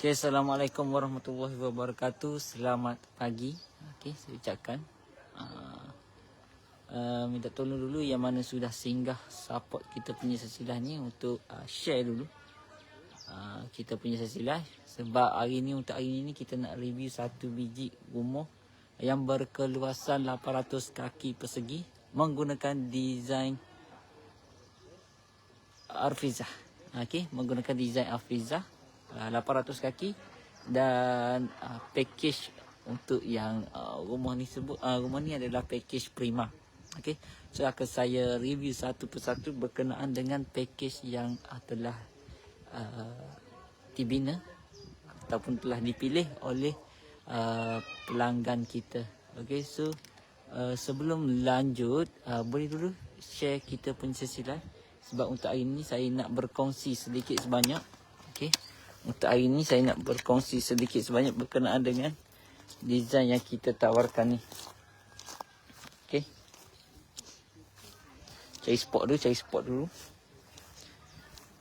Okay, Assalamualaikum warahmatullahi wabarakatuh. Selamat pagi. Okay, saya ucapkan. Minta tolong dulu yang mana sudah singgah support kita punya sesi live ni untuk share dulu kita punya sesi live. Sebab untuk hari ni kita nak review satu biji rumah yang berkeluasan 800 kaki persegi menggunakan design Arfizah. Okay, menggunakan design Arfizah 800 kaki dan package untuk yang rumah ni adalah package prima. Okey, so akan saya review satu persatu berkenaan dengan package yang telah dibina ataupun telah dipilih oleh pelanggan kita. Okey, so sebelum lanjut boleh dulu share kita punya sesi live sebab untuk hari ini saya nak berkongsi sedikit sebanyak. Okey, untuk hari ini saya nak berkongsi sedikit sebanyak berkenaan dengan design yang kita tawarkan ni. Okey, cari spot dulu.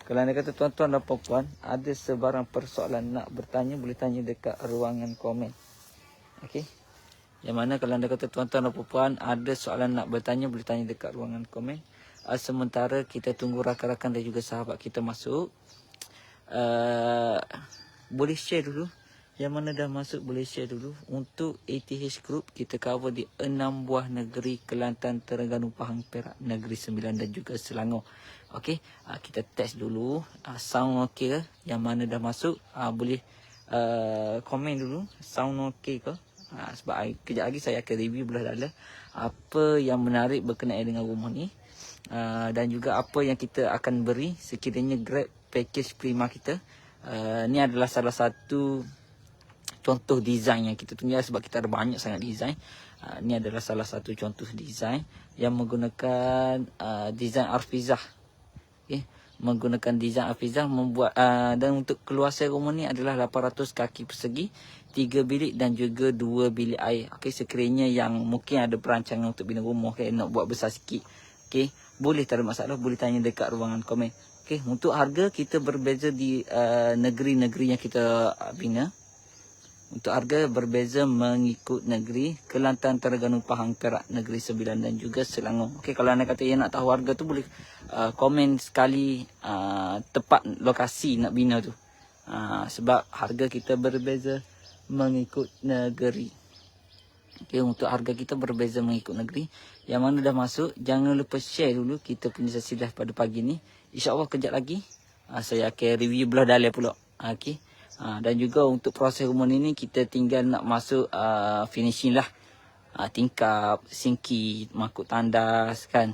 Kalau anda kata tuan-tuan dan puan-puan ada sebarang persoalan nak bertanya, boleh tanya dekat ruangan komen. Okey, yang mana kalau anda kata tuan-tuan dan puan-puan ada soalan nak bertanya, boleh tanya dekat ruangan komen. Sementara kita tunggu rakan-rakan dan juga sahabat kita masuk. Boleh share dulu. Yang mana dah masuk boleh share dulu. Untuk ATH Group kita cover di 6 buah negeri: Kelantan, Terengganu, Pahang, Perak, Negeri Sembilan dan juga Selangor. Okey, kita test dulu sound okey ke. Yang mana dah masuk boleh komen dulu sound okey ke. Sebab kejap lagi saya akan review belah dalam apa yang menarik berkenaan dengan rumah ni. Dan juga apa yang kita akan beri sekiranya grab package prima kita. Ni adalah salah satu contoh design yang kita tunggu sebab kita ada banyak sangat design. Ni adalah salah satu contoh design yang menggunakan design Arfizah. Okay, menggunakan design Arfizah membuat dan untuk keluasan rumah ni adalah 800 kaki persegi, 3 bilik dan juga 2 bilik air. Okey, sekiranya yang mungkin ada perancangan untuk bina rumah nak buat besar sikit. Okey, boleh, tak ada masalah, boleh tanya dekat ruangan komen. Okey, untuk harga kita berbeza di negeri-negeri yang kita bina. Untuk harga berbeza mengikut negeri: Kelantan, Terengganu, Pahang, Perak, Negeri Sembilan dan juga Selangor. Okey, kalau anda kata yang nak tahu harga tu boleh komen sekali tepat lokasi nak bina tu. Sebab harga kita berbeza mengikut negeri. Okey, untuk harga kita berbeza mengikut negeri. Yang mana dah masuk, jangan lupa share dulu kita punya sesi live pada pagi ni. InsyaAllah kejap lagi saya akan review belah dalam pula. Okey, dan juga untuk proses rumah ni kita tinggal nak masuk finishing lah. Tingkap, sinki, makuk tandas kan.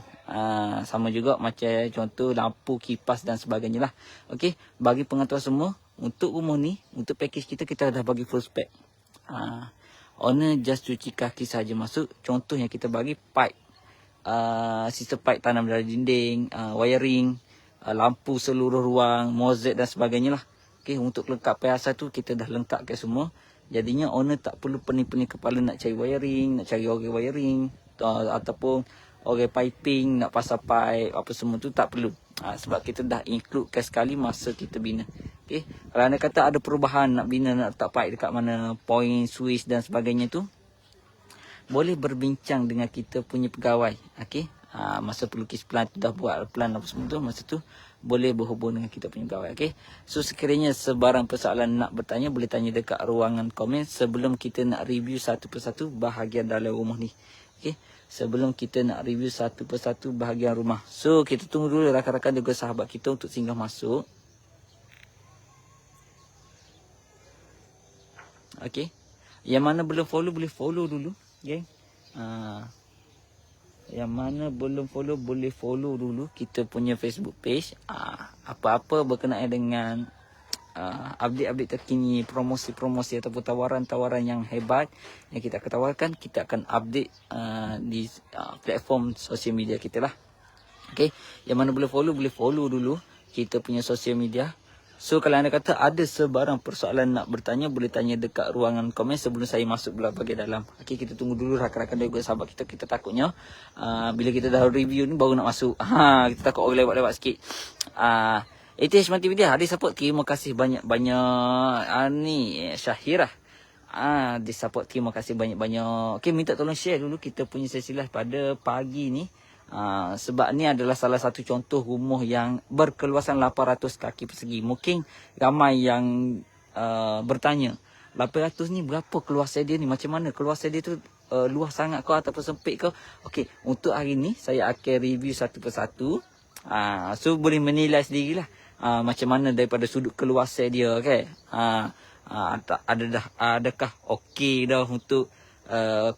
Sama juga macam contoh lampu, kipas dan sebagainya lah. Okey, bagi pengetahuan semua, untuk rumah ni, untuk package kita dah bagi full spec. Owner just cuci kaki saja masuk. Contoh yang kita bagi pipe, sistem pipe tanam dari dinding, wiring, lampu seluruh ruang, mozaik dan sebagainya lah. Okay, untuk lengkap perhiasan tu kita dah lengkapkan semua. Jadinya owner tak perlu pening-pening kepala nak cari wiring, nak cari orang wiring ataupun orang piping, nak pasang pipe apa semua tu tak perlu. Sebab kita dah includekan sekali masa kita bina. Okay, kalau anda kata ada perubahan nak bina, nak letak pipe dekat mana, point, switch dan sebagainya tu, boleh berbincang dengan kita punya pegawai. Okay, masa pelukis plan tu dah buat plan apa semua tu, masa tu boleh berhubung dengan kita punya pegawai. Okay, so sekiranya sebarang persoalan nak bertanya, boleh tanya dekat ruangan komen sebelum kita nak review satu persatu bahagian dalam rumah ni. Okay, sebelum kita nak review satu persatu bahagian rumah. So kita tunggu dulu rakan-rakan juga sahabat kita untuk singgah masuk. Okay, yang mana belum follow boleh follow dulu, geng. Yang mana belum follow boleh follow dulu kita punya Facebook page. Apa-apa berkenaan dengan update-update terkini, promosi-promosi ataupun tawaran-tawaran yang hebat yang kita akan tawarkan, kita akan update di platform sosial media kita lah. Okay, yang mana boleh follow dulu kita punya sosial media. So kalau anda kata ada sebarang persoalan nak bertanya, boleh tanya dekat ruangan komen sebelum saya masuk belah bahagian dalam. Okey, kita tunggu dulu rakan-rakan dan juga sahabat kita. Kita takutnya bila kita dah review ni baru nak masuk. Kita takut orang lewat-lewat sikit. ATH Multimedia ada support. Terima kasih banyak-banyak. Ni Syahirah. Di support. Terima kasih banyak-banyak. Okey, minta tolong share dulu kita punya sesi live pada pagi ni. Sebab ni adalah salah satu contoh rumah yang berkeluasan 800 kaki persegi. Mungkin ramai yang bertanya, 800 ni berapa keluasan dia ni? Macam mana keluasan dia tu? Luas sangat ke ataupun sempit ke? Okey, untuk hari ni saya akan review satu persatu. So boleh menilai sendirilah macam mana daripada sudut keluasan dia, okey. Adakah okey dah untuk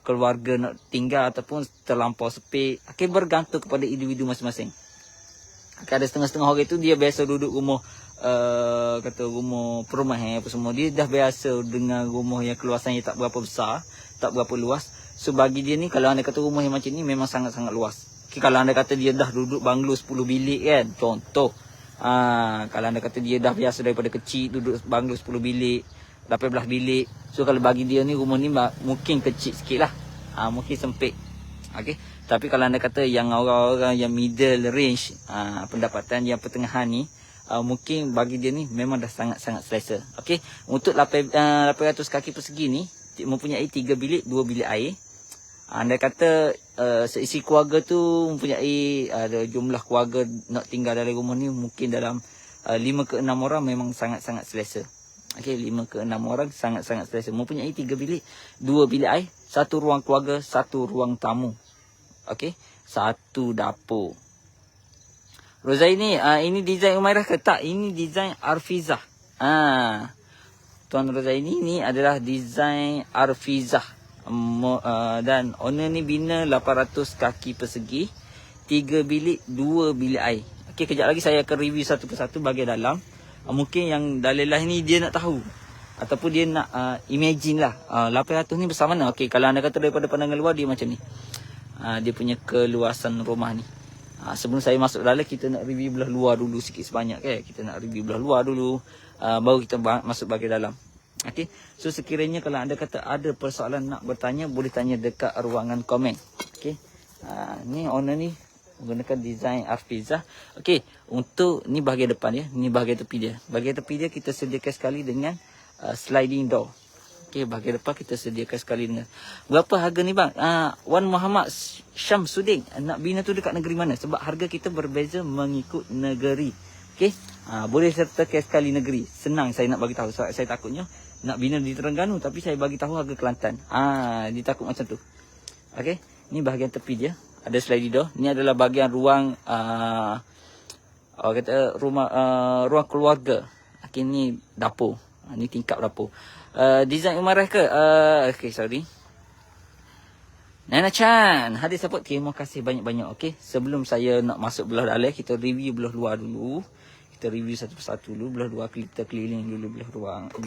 keluarga nak tinggal ataupun terlampau sempit. Okey, bergantung kepada individu masing-masing. Ada setengah-setengah orang tu dia biasa duduk rumah kata rumah perumahan apa semua. Dia dah biasa dengan rumah yang keluasannya tak berapa besar, tak berapa luas. So bagi dia ni, kalau anda kata rumah yang macam ni memang sangat-sangat luas. Okay, kalau anda kata dia dah duduk banglo 10 bilik kan, contoh. Kalau anda kata dia dah biasa daripada kecil duduk banglo 10 bilik, 18 bilik. So kalau bagi dia ni rumah ni mungkin kecil sikit lah. Mungkin sempit. Okay. Tapi kalau anda kata yang orang-orang yang middle range, pendapatan yang pertengahan ni, mungkin bagi dia ni memang dah sangat-sangat selesa. Okay. Untuk 800 kaki persegi ni mempunyai 3 bilik, 2 bilik air. Anda kata seisi keluarga tu mempunyai ada jumlah keluarga nak tinggal dalam rumah ni mungkin dalam 5 ke 6 orang memang sangat-sangat selesa. Okey, 5 ke 6 orang sangat-sangat selesa. Mempunyai 3 bilik, 2 bilik air, 1 ruang keluarga, 1 ruang tamu. Okey, 1 dapur. Rozaini, ini design Umairah ke tak? Ini design Arfizah. Tuan Rozaini ni adalah design Arfizah. Dan owner ni bina 800 kaki persegi, 3 bilik, 2 bilik air. Okey, kejap lagi saya akan review satu persatu bahagian dalam. Mungkin yang dalam live ni dia nak tahu ataupun dia nak imagine lah 800 ni besar mana. Okey, kalau anda kata daripada pandangan luar dia macam ni. Dia punya keluasan rumah ni. Sebelum saya masuk dalam, kita nak review belah luar dulu sikit sebanyak. Kita nak review belah luar dulu, baru kita masuk bahagian dalam. Okey, so sekiranya kalau anda kata ada persoalan nak bertanya, boleh tanya dekat ruangan komen. Okey, ni owner ni menggunakan design Arfizah. Okey, untuk ni bahagian depan dia, ni bahagian tepi dia. Bahagian tepi dia kita sediakan sekali dengan sliding door. Okey, bahagian depan kita sediakan sekali dengan. Berapa harga ni bang? Wan Muhammad Syamsuddin, nak bina tu dekat negeri mana? Sebab harga kita berbeza mengikut negeri. Okey, boleh sertakan sekali negeri. Senang saya nak bagi tahu. Sebab saya takutnya nak bina di Terengganu tapi saya bagi tahu harga Kelantan. Dia takut macam tu. Okey, ni bahagian tepi dia. Ada sliding door. Ini adalah bahagian ruang ruang keluarga. Okey, ni dapur. Ni tingkap dapur. Design Umarah ke? Okey, sorry. Nana Chan, hadir support. Terima kasih banyak-banyak. Okey, sebelum saya nak masuk belah dalam, kita review belah luar dulu. Kita review satu persatu dulu. Belah luar kita keliling dulu belah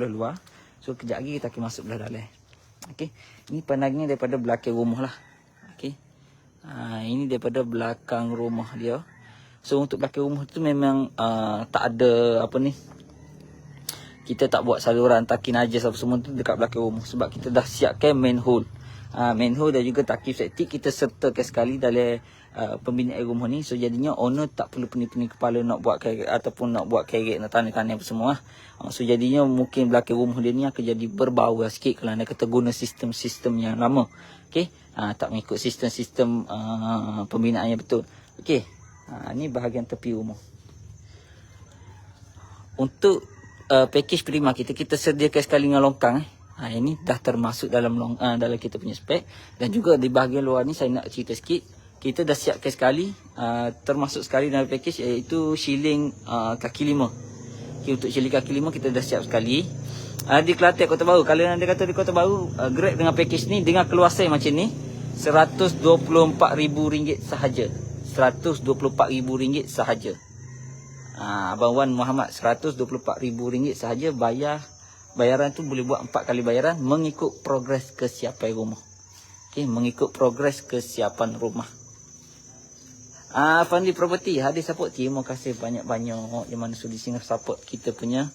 luar. So kejap lagi kita akan masuk belah dalam. Okey, ini pandangnya daripada belakang rumah lah. Okey, ini daripada belakang rumah dia. So untuk belakang rumah tu memang tak ada apa ni, kita tak buat saluran taki najis apa semua tu dekat belakang rumah. Sebab kita dah siapkan manhole. Manhole dan juga takif septik kita sertakan sekali dalam pembinaan rumah ni. So jadinya owner tak perlu pening-pening kepala nak buat kerek ataupun nak buat kerek, nak tanam-tanam apa semua. So jadinya mungkin belakang rumah dia ni akan jadi berbau sikit kalau anda kata guna sistem-sistem yang lama. Okey, tak mengikut sistem-sistem pembinaan yang betul. Okey, ni bahagian tepi rumah. Untuk package prima kita sediakan sekali dengan longkang. Ini dah termasuk dalam dalam kita punya spek. Dan juga di bahagian luar ni saya nak cerita sikit. Kita dah siapkan sekali, termasuk sekali dalam package, iaitu shilling kaki 5. Okay, untuk shilling kaki 5 kita dah siap sekali. Di Kelantan Kota Baru, kalau anda kata di Kota Baru, Grab dengan package ni dengan keluasan macam ni, RM124,000 sahaja. RM124,000 sahaja. Abang Wan Muhammad, RM124,000 sahaja. Bayaran tu boleh buat 4 kali bayaran mengikut progres kesiapan rumah. Okey, mengikut progres kesiapan rumah. Fandi Property hadir support. Terima kasih banyak-banyak yang mana sudi singgah support kita punya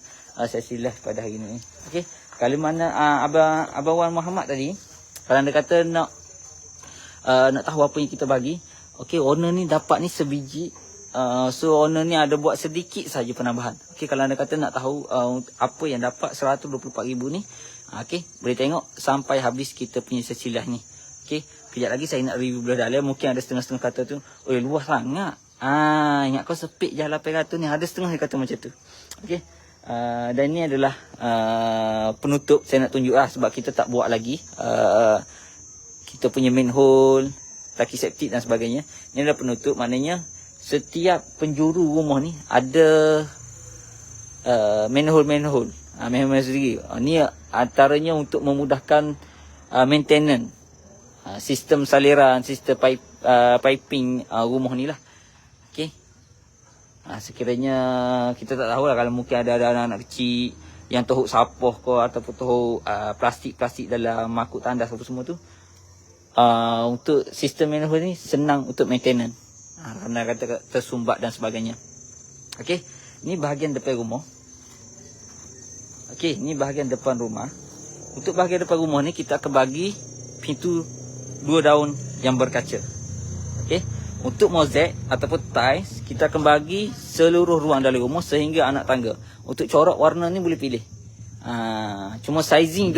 sesi live pada hari ini. Okey, kalau mana Abang Wan Muhammad tadi, kalau anda kata nak tahu apa yang kita bagi, okey, owner ni dapat ni sebiji So owner ni ada buat sedikit saja penambahan. Okey, kalau anda kata nak tahu apa yang dapat 124,000 ni, okey, boleh tengok sampai habis kita punya silsilah ni. Okey, kejap lagi saya nak review belah dalam. Mungkin ada setengah-setengah kata tu, "Oi, luas sangat." Ingat kau sepit je 800 ni. Ada setengah yang kata macam tu. Okey. Dan ini adalah penutup. Saya nak tunjuk lah sebab kita tak buat lagi kita punya manhole, tangki septik dan sebagainya. Ini adalah penutup, maknanya setiap penjuru rumah ni ada manhole sendiri. Ni antaranya untuk memudahkan maintenance, sistem saliran, sistem piping rumah ni lah. Okey. Sekiranya kita tak tahu lah, kalau mungkin ada anak-anak kecil yang tohuk sapoh ke ataupun tohuk plastik-plastik dalam makuk tandas apa semua tu, untuk sistem manhole ni senang untuk maintenance. Kerana kata tersumbat dan sebagainya. Okey, ni bahagian depan rumah. Okey, ni bahagian depan rumah. Untuk bahagian depan rumah ni kita akan bagi pintu 2 daun yang berkaca. Okey, untuk mozaik ataupun tiles kita akan bagi seluruh ruang dalam rumah sehingga anak tangga. Untuk corak warna ni boleh pilih. Cuma sizing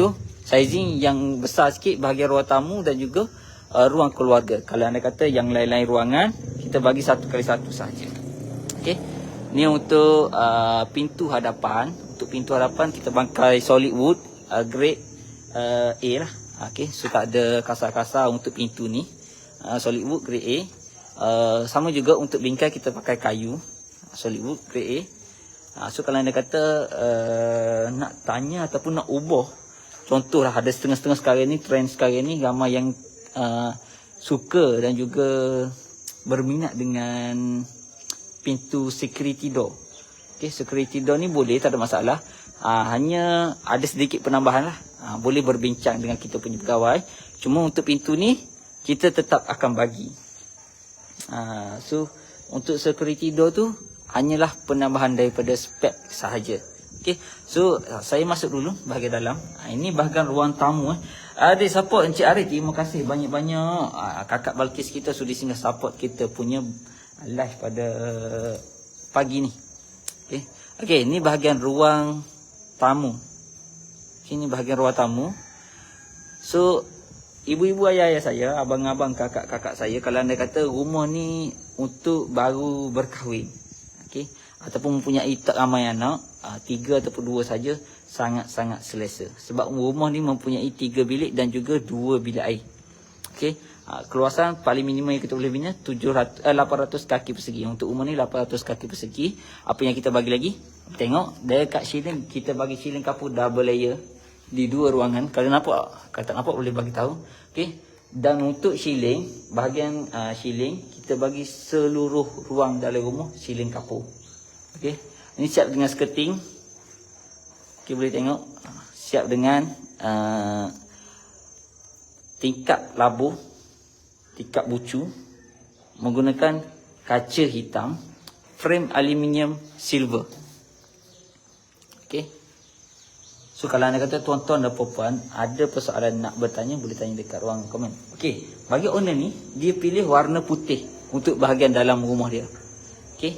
yang besar sikit bahagian ruang tamu dan juga ruang keluarga. Kalau anda kata yang lain-lain ruangan, kita bagi 1x1 saja. Okey. Ni untuk pintu hadapan. Untuk pintu hadapan kita bangkai solid wood grade A lah. Okey, so tak ada kasar-kasar untuk pintu ni. Solid wood grade A. Sama juga untuk bingkai kita pakai kayu solid wood grade A. So kalau anda kata nak tanya ataupun nak ubah, contohlah ada setengah-setengah sekarang ni, trend sekarang ni ramai yang suka dan juga berminat dengan pintu security door. Okey, security door ni boleh, tak ada masalah. Hanya ada sedikit penambahan lah. Boleh berbincang dengan kita punya pegawai. Cuma untuk pintu ni kita tetap akan bagi. So untuk security door tu hanyalah penambahan daripada spek sahaja. Okey, so saya masuk dulu bahagian dalam. Ini bahagian ruang tamu. Ada support Encik Arif, terima kasih banyak-banyak. Kakak Balkis kita sudah singgah support kita punya live pada pagi ni. Okey. Okey, ini bahagian ruang tamu. Okay, ini bahagian ruang tamu. So ibu-ibu, ayah-ayah saya, abang-abang, kakak-kakak saya, kalau anda kata rumah ni untuk baru berkahwin, okey, ataupun mempunyai tak ramai anak, 3 ataupun 2 saja, sangat-sangat selesa. Sebab rumah ni mempunyai 3 bilik dan juga 2 bilik air. Okey, keluasan paling minimum yang kita boleh bina 800 kaki persegi. Untuk rumah ni 800 kaki persegi. Apa yang kita bagi lagi? Tengok dekat ceiling, kita bagi ceiling kapur double layer di 2 ruangan. Kalau nampak, kalau tak nampak boleh bagi tahu. Okey, dan untuk ceiling, bahagian ceiling kita bagi seluruh ruang dalam rumah ceiling kapur. Okey, ini siap dengan skirting. Okey, boleh tengok siap dengan tingkap labuh, tingkap bucu menggunakan kaca hitam, frame aluminium silver. Okey. So kalau anda kata tuan-tuan dan puan-puan ada persoalan nak bertanya, boleh tanya dekat ruang komen. Okey, bagi owner ni dia pilih warna putih untuk bahagian dalam rumah dia. Okey.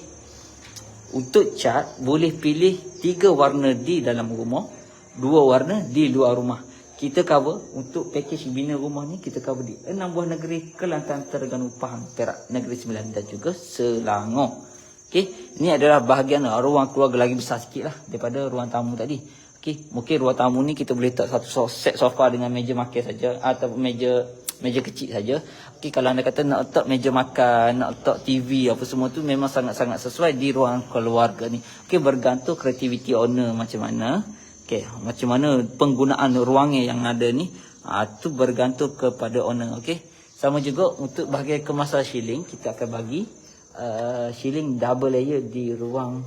Untuk cat boleh pilih 3 warna di dalam rumah, 2 warna di luar rumah. Kita cover untuk package bina rumah ni, kita cover di 6 buah negeri, Kelantan, Terengganu, Pahang, Perak, Negeri Sembilan dan juga Selangor. Okey, ini adalah bahagian ruang keluarga lagi besar sikit lah daripada ruang tamu tadi. Okey, mungkin ruang tamu ni kita boleh letak satu set sofa dengan meja makan saja ataupun meja kecil saja. Okey, kalau anda kata nak letak meja makan, nak letak TV apa semua tu memang sangat-sangat sesuai di ruang keluarga ni. Okey, bergantung kreativiti owner macam mana. Okey, macam mana penggunaan ruangnya yang ada ni, tu bergantung kepada owner. Okey, sama juga untuk bahagian kemasan ceiling, kita akan bagi ceiling double layer di ruang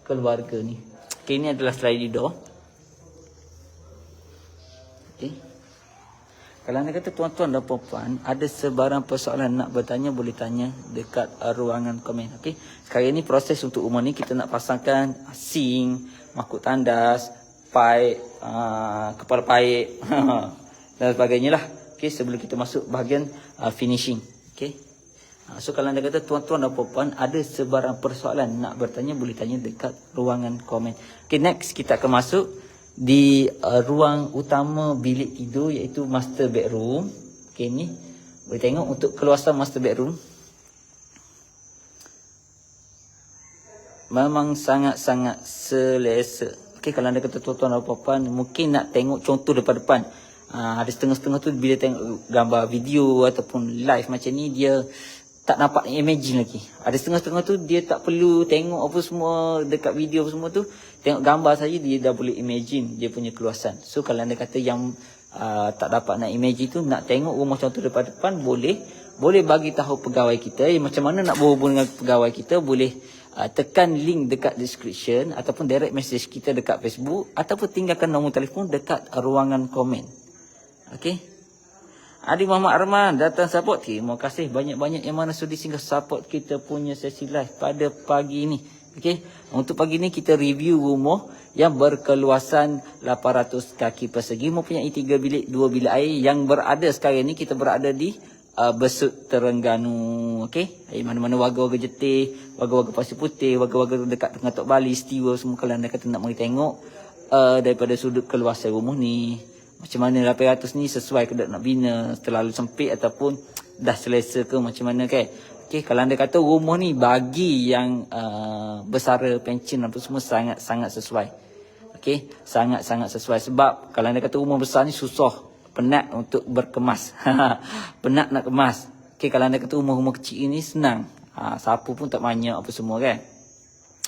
keluarga ni. Okey, ini adalah sliding door. Okey, kalau anda kata tuan-tuan dan puan-puan ada sebarang persoalan nak bertanya, boleh tanya dekat ruangan komen. Okey, sekarang ni proses untuk rumah ni kita nak pasangkan sink, makuk tandas, pipe, kepala pipe dan sebagainya lah. Okey, sebelum kita masuk bahagian finishing. Okey, So kalau anda kata tuan-tuan dan puan-puan ada sebarang persoalan nak bertanya, boleh tanya dekat ruangan komen. Okay, next kita akan masuk di ruang utama bilik tidur, iaitu master bedroom. Okay, ni boleh tengok untuk keluasan master bedroom. Memang sangat-sangat selesa. Okay, kalau anda kata tuan-tuan dan puan-puan mungkin nak tengok contoh depan-depan. Ada setengah-setengah tu bila tengok gambar video ataupun live macam ni, dia tak nampak imagine lagi. Ada setengah-setengah tu dia tak perlu tengok apa semua dekat video semua tu, tengok gambar saja dia dah boleh imagine dia punya keluasan. So kalau anda kata yang tak dapat nak imagine tu, nak tengok rumah contoh depan-depan, boleh bagi tahu pegawai kita. Macam mana nak berhubung dengan pegawai kita, boleh tekan link dekat description ataupun direct message kita dekat Facebook, ataupun tinggalkan nombor telefon dekat ruangan komen. Okey. Adi Muhammad Arman datang support. Terima kasih banyak-banyak yang mana sudi singgah support kita punya sesi live pada pagi ini. Okey, untuk pagi ini kita review rumah yang berkeluasan 800 kaki persegi, mempunyai 3 bilik 2 bilik air yang berada sekarang ini. Kita berada di Besut Terengganu. Okey, mana-mana warga-warga Jetih, warga-warga Pasir Putih, warga-warga dekat Tengah Tok Bali, Setiwa semua, kalau anda kata nak mari tengok daripada sudut keluasan rumah ni, macam mana 800 ni sesuai ke tak nak bina, terlalu sempit ataupun dah selesa ke macam mana kan. Okey, kalau anda kata rumah ni bagi yang bersara pencen apa semua, sangat-sangat sesuai. Okey, sangat-sangat sesuai. Sebab kalau anda kata rumah besar ni susah, penat untuk berkemas. Penat nak kemas. Okey, kalau anda kata rumah-rumah kecil ni senang. Sapu pun tak banyak apa semua kan.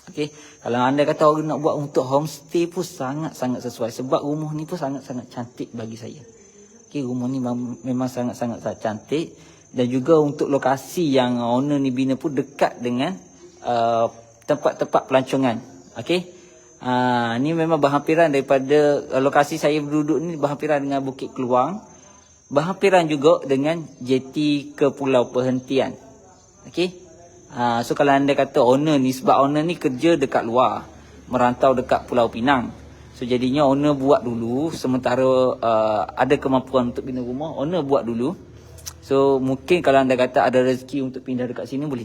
Okey, kalau anda kata orang nak buat untuk homestay pun sangat-sangat sesuai. Sebab rumah ni pun sangat-sangat cantik bagi saya. Okey, rumah ni memang sangat-sangat cantik. Dan juga untuk lokasi yang owner ni bina pun dekat dengan tempat-tempat pelancongan. Okey, ni memang berhampiran daripada lokasi saya berduduk ni, berhampiran dengan Bukit Keluang, berhampiran juga dengan jeti ke Pulau Perhentian. Okey. So kalau anda kata owner ni, sebab owner ni kerja dekat luar, merantau dekat Pulau Pinang, so jadinya owner buat dulu, sementara ada kemampuan untuk bina rumah, owner buat dulu. So mungkin kalau anda kata ada rezeki untuk pindah dekat sini, boleh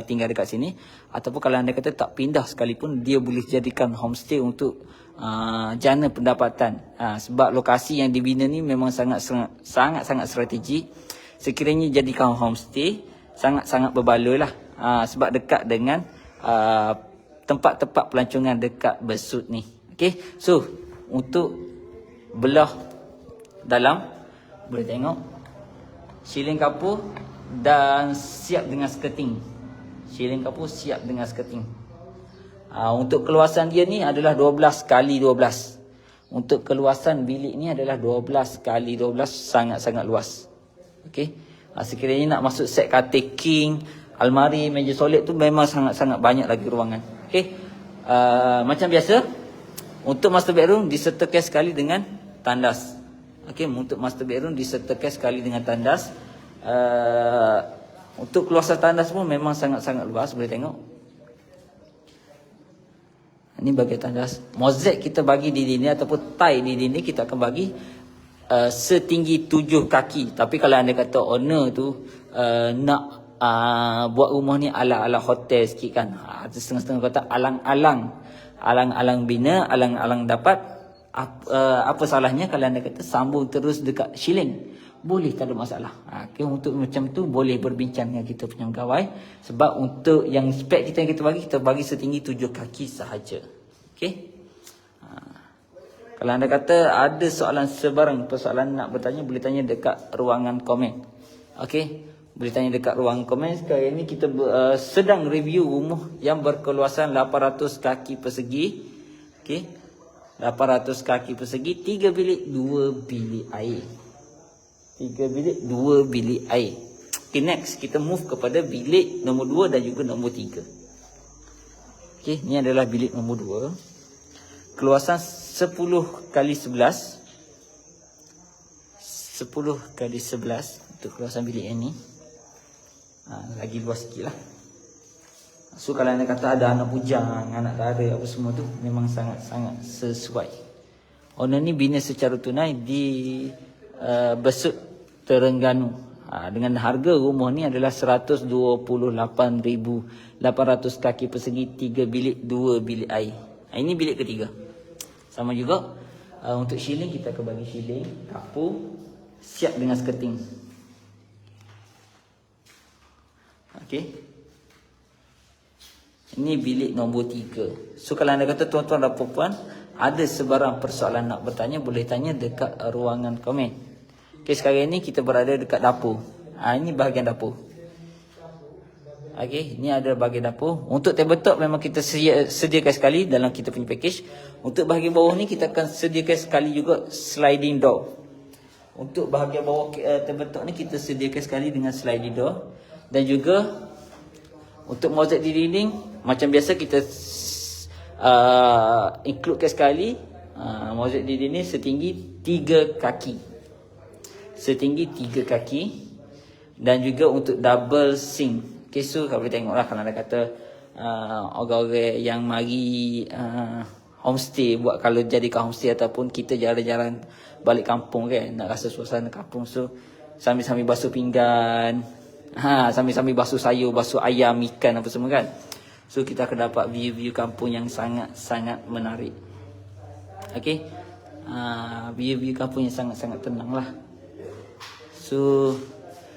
tinggal dekat sini. Ataupun kalau anda kata tak pindah sekalipun, dia boleh jadikan homestay untuk jana pendapatan. Sebab lokasi yang dibina ni memang sangat-sangat strategik. Sekiranya jadikan homestay, sangat-sangat berbaloi lah. Sebab dekat dengan tempat-tempat pelancongan dekat Besut ni. Okay, so untuk belah dalam, boleh tengok siling kapur dan siap dengan skirting. Siling kapur siap dengan skirting. Untuk keluasan dia ni adalah 12 kali 12. Untuk keluasan bilik ni adalah 12 kali 12, sangat-sangat luas. Okey. Sekiranya nak masuk set katil king, almari, meja solid tu memang sangat-sangat banyak lagi ruangan. Okey. Macam biasa, untuk master bedroom disertakan sekali dengan tandas. Okey, untuk master bedroom disertakan sekali dengan tandas. Untuk keluasan tandas pun memang sangat-sangat luas, boleh tengok. Ini bahagian tandas. Mozaik kita bagi di dinding ataupun tie di dinding kita akan bagi setinggi 7 kaki. Tapi kalau anda kata owner tu nak buat rumah ni ala-ala hotel sikit kan, setengah-setengah kata alang-alang bina, alang-alang dapat, apa salahnya kalau anda kata sambung terus dekat shilling, boleh, tak ada masalah. Okay, untuk macam tu boleh berbincang dengan kita punya pegawai. Sebab untuk yang spek kita yang kita bagi setinggi 7 kaki sahaja. Okay. Kalau anda kata ada soalan sebarang persoalan nak bertanya, boleh tanya dekat ruangan komen. Okey, boleh tanya dekat ruangan komen. Sekarang ini kita sedang review rumah yang berkeluasan 800 kaki persegi. Okey, 800 kaki persegi, 3 bilik 2 bilik air. 3 bilik 2 bilik air. Okay, next kita move kepada bilik nombor 2 dan juga nombor 3. Okey, ni adalah bilik nombor 2. Keluasan 10 kali 11. 10 kali 11 untuk keluasan bilik ini. Lagi luas sikit lah. So kalau anda kata ada anak bujang, anak dara apa semua tu, memang sangat-sangat sesuai. Owner ni bina secara tunai di Besut Terengganu. Dengan harga rumah ni adalah 128,800 kaki persegi, 3 bilik, 2 bilik air. Ini bilik ketiga. Sama juga untuk shilling, kita akan bagi shilling, dapur siap dengan skirting. Okey. Ini bilik nombor 3. So kalau anda kata tuan-tuan dan puan-puan ada sebarang persoalan nak bertanya, boleh tanya dekat ruangan komen. Okey, sekarang ni kita berada dekat dapur. Ini bahagian dapur. Okey, ini ada bahagian dapur. Untuk tabletop memang kita sediakan sekali dalam kita punya package. Untuk bahagian bawah ni kita akan sediakan sekali juga sliding door. Untuk bahagian bawah tabletop ni kita sediakan sekali dengan sliding door. Dan juga untuk mozaik di dinding macam biasa kita includekan sekali mozaik di dinding setinggi 3 kaki. Setinggi 3 kaki. Dan juga untuk double sink. Okay, so kalau boleh tengoklah kalau anda kata orang-orang yang mari homestay, buat kalau jadikan homestay ataupun kita jarang-jarang balik kampung kan, nak rasa suasana kampung, so sambil-sambil basuh pinggan, sambil-sambil basuh sayur, basuh ayam, ikan apa semua kan. So kita akan dapat view-view kampung yang sangat-sangat menarik. Okey. View-view kampung yang sangat-sangat tenang lah. So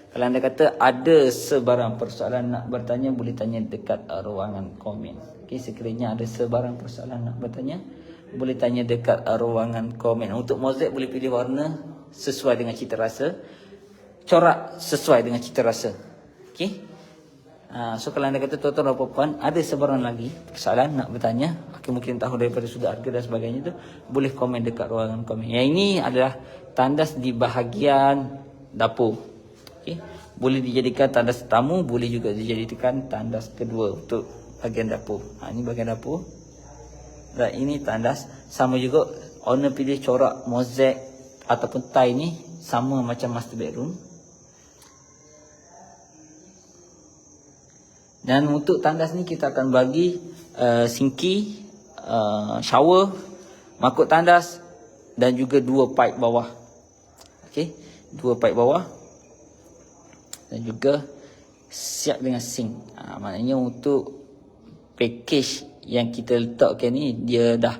kalau anda kata ada sebarang persoalan nak bertanya, boleh tanya dekat ruangan komen. Okey, sekiranya ada sebarang persoalan nak bertanya, boleh tanya dekat ruangan komen. Untuk mozaik boleh pilih warna sesuai dengan cita rasa, corak sesuai dengan cita rasa. Okey. So kalau anda kata tuan-tuan dan puan-puan ada sebarang lagi persoalan nak bertanya, mungkin tahu daripada sudut harga dan sebagainya tu, boleh komen dekat ruangan komen. Yang ini adalah tandas di bahagian dapur. Okey. Boleh dijadikan tandas tamu, boleh juga dijadikan tandas kedua untuk bahagian dapur. Ini bahagian dapur. Dan ini tandas. Sama juga owner pilih corak mozaik ataupun tile ni sama macam master bedroom. Dan untuk tandas ni kita akan bagi sinki, shower, makuk tandas dan juga 2 pipe bawah. Okey, 2 pipe bawah. Dan juga siap dengan sink. Maknanya untuk package yang kita letakkan ni dia dah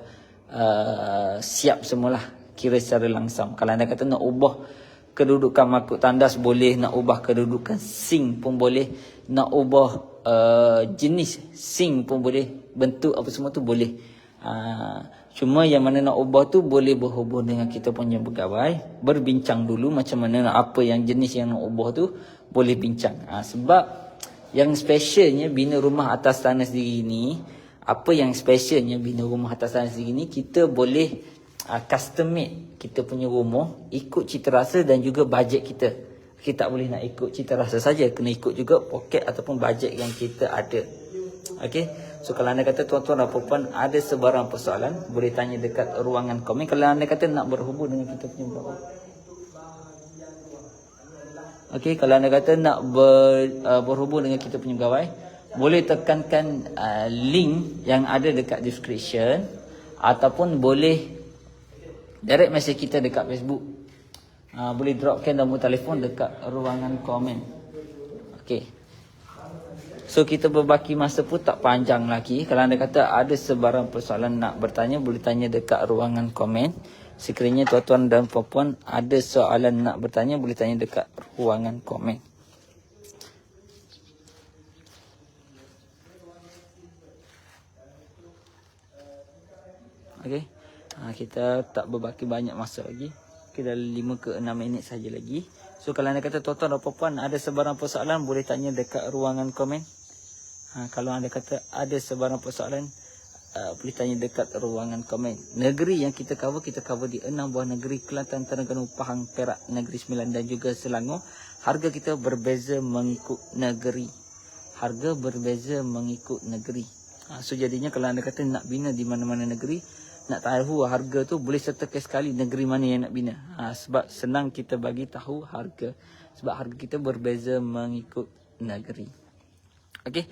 siap semualah, kira secara langsam. Kalau anda kata nak ubah kedudukan makuk tandas boleh, nak ubah kedudukan sink pun boleh, nak ubah jenis sink pun boleh, bentuk apa semua tu boleh. Cuma yang mana nak ubah tu boleh berhubung dengan kita punya pegawai, berbincang dulu macam mana apa yang jenis yang nak ubah tu, boleh bincang. Sebab yang specialnya bina rumah atas tanah sendiri ni, apa yang specialnya bina rumah atas tanah sendiri ni, kita boleh custom made kita punya rumah ikut cita rasa dan juga bajet kita. Kita tak boleh nak ikut cita rasa saja, kena ikut juga poket ataupun bajet yang kita ada. Okey. So kalau anda kata tuan-tuan dan puan-puan ada sebarang persoalan, boleh tanya dekat ruangan komen. Kalau anda kata nak berhubung dengan kita punya pegawai. Okey, kalau anda kata nak berhubung dengan kita punya pegawai, boleh tekankan link yang ada dekat description ataupun boleh direct message kita dekat Facebook. Boleh dropkan nombor telefon dekat ruangan komen. Okey. So kita berbaki masa pun tak panjang lagi. Kalau anda kata ada sebarang persoalan nak bertanya, boleh tanya dekat ruangan komen. Sekiranya tuan-tuan dan puan-puan ada soalan nak bertanya, boleh tanya dekat ruangan komen. Okey. Kita tak berbaki banyak masa lagi. Kita 5 ke 6 minit saja lagi. So kalau anda kata tuan-tuan dan puan-puan ada sebarang persoalan, boleh tanya dekat ruangan komen. Kalau anda kata ada sebarang persoalan, boleh tanya dekat ruangan komen. Negeri yang kita cover di 6 buah negeri: Kelantan, Terengganu, Pahang, Perak, Negeri Sembilan dan juga Selangor. Harga kita berbeza mengikut negeri. Harga berbeza mengikut negeri. So jadinya kalau anda kata nak bina di mana-mana negeri, nak tahu harga tu, boleh sertakan sekali negeri mana yang nak bina. Sebab senang kita bagi tahu harga. Sebab harga kita berbeza mengikut negeri. Okey,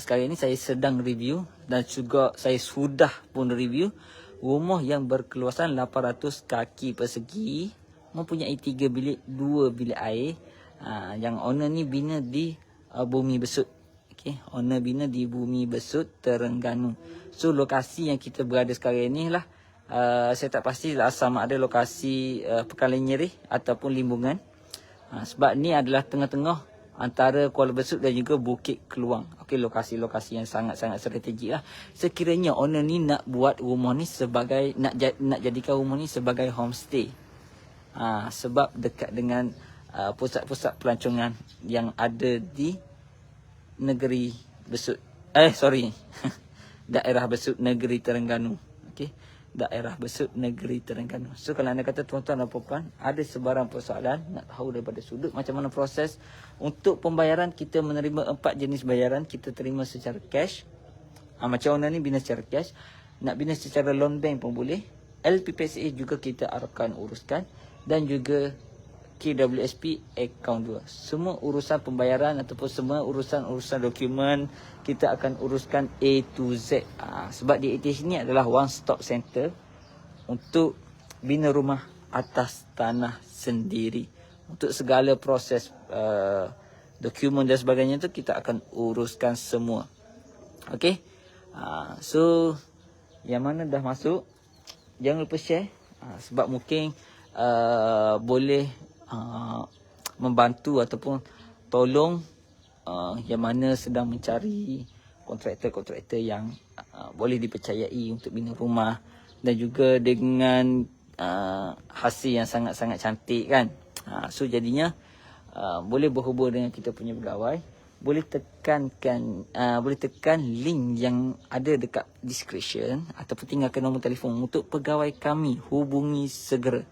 sekarang ini saya sedang review dan juga saya sudah pun review rumah yang berkeluasan 800 kaki persegi, mempunyai 3 bilik, 2 bilik air, Yang owner ni bina di Bumi Besut. Okey, owner bina di Bumi Besut, Terengganu. So lokasi yang kita berada sekarang ni lah, saya tak pasti lah sama ada lokasi Pekalai Nyerih ataupun Limbungan. Sebab ni adalah tengah-tengah antara Kuala Besut dan juga Bukit Keluang. Okey, lokasi-lokasi yang sangat-sangat strategik lah. Sekiranya owner ni nak buat rumah ni sebagai, nak jadikan rumah ni sebagai homestay. Sebab dekat dengan pusat-pusat pelancongan yang ada di negeri Besut. Daerah Besut Negeri Terengganu. Okey, daerah Besut Negeri Terengganu. So kalau anda kata tuan-tuan dan puan-puan ada sebarang persoalan nak tahu daripada sudut macam mana proses untuk pembayaran, kita menerima 4 jenis bayaran. Kita terima secara cash. Macam owner ni bina secara cash. Nak bina secara loan bank pun boleh. LPPSA juga kita akan uruskan. Dan juga KWSP account 2. Semua urusan pembayaran ataupun semua urusan dokumen kita akan uruskan A to Z. Sebab di ATH ni adalah one stop center untuk bina rumah atas tanah sendiri. Untuk segala proses dokumen dan sebagainya tu kita akan uruskan semua. Okey. So yang mana dah masuk, jangan lupa share. Sebab mungkin boleh membantu ataupun tolong yang mana sedang mencari kontraktor-kontraktor yang boleh dipercayai untuk bina rumah dan juga dengan hasil yang sangat-sangat cantik kan. So jadinya boleh berhubung dengan kita punya pegawai, boleh tekan link yang ada dekat description ataupun tinggalkan nombor telefon untuk pegawai kami, hubungi segera.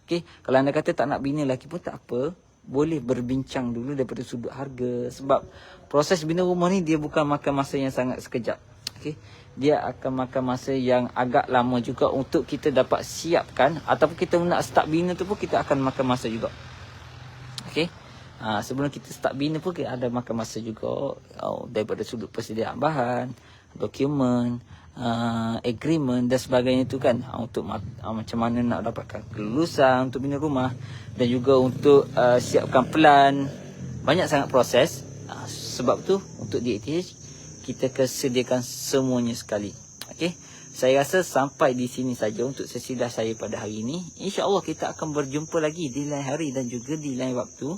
Okey, kalau anda kata tak nak bina lagi pun tak apa, boleh berbincang dulu daripada sudut harga. Sebab proses bina rumah ni dia bukan makan masa yang sangat sekejap. Okey, dia akan makan masa yang agak lama juga untuk kita dapat siapkan, ataupun kita nak start bina tu pun kita akan makan masa juga. Okey, sebelum kita start bina pun kita ada makan masa juga, daripada sudut persediaan bahan, dokumen, agreement dan sebagainya tu kan, untuk macam mana nak dapatkan kelulusan untuk bina rumah dan juga untuk siapkan plan. Banyak sangat proses. Sebab tu untuk di ATH kita kesediakan semuanya sekali. Okey, saya rasa sampai di sini saja untuk sesi live saya pada hari ini. InsyaAllah kita akan berjumpa lagi di lain hari dan juga di lain waktu,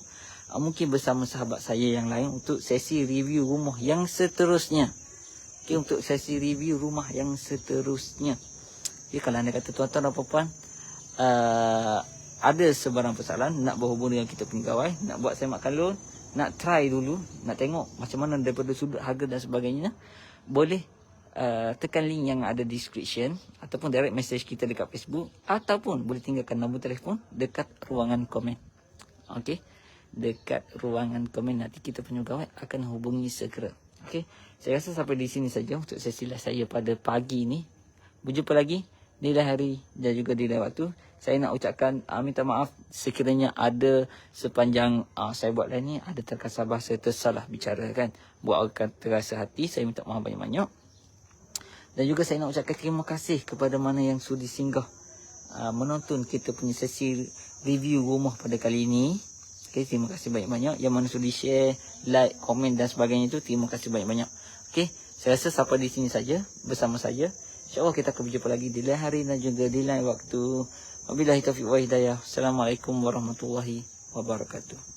mungkin bersama sahabat saya yang lain untuk sesi review rumah yang seterusnya. Okay, untuk sesi review rumah yang seterusnya. Okay, kalau anda kata tuan-tuan dan puan-puan ada sebarang persoalan nak berhubung dengan kita punya pegawai, nak buat semakkan loan, nak try dulu, nak tengok macam mana daripada sudut harga dan sebagainya, boleh tekan link yang ada description ataupun direct message kita dekat Facebook, ataupun boleh tinggalkan nombor telefon dekat ruangan komen. Okey, dekat ruangan komen, nanti kita punya pegawai akan hubungi segera. Okey, saya rasa sampai di sini saja untuk sesi live saya pada pagi ini. Berjumpa lagi di lain hari dan juga di lain waktu. Saya nak ucapkan minta maaf sekiranya ada sepanjang saya buat live ni ada terkasar bahasa tersalah bicara kan, buatkan terasa hati. Saya minta maaf banyak-banyak. Dan juga saya nak ucapkan terima kasih kepada mana yang sudi singgah menonton kita punya sesi review rumah pada kali ini. Okay, terima kasih banyak-banyak. Yang mana sudi share, like, komen dan sebagainya itu, terima kasih banyak-banyak. Okay, saya rasa sampai di sini saja bersama saya. InsyaAllah kita akan berjumpa lagi di lain hari dan juga di lain waktu. Wabillahi taufiq wa hidayah. Assalamualaikum warahmatullahi wabarakatuh.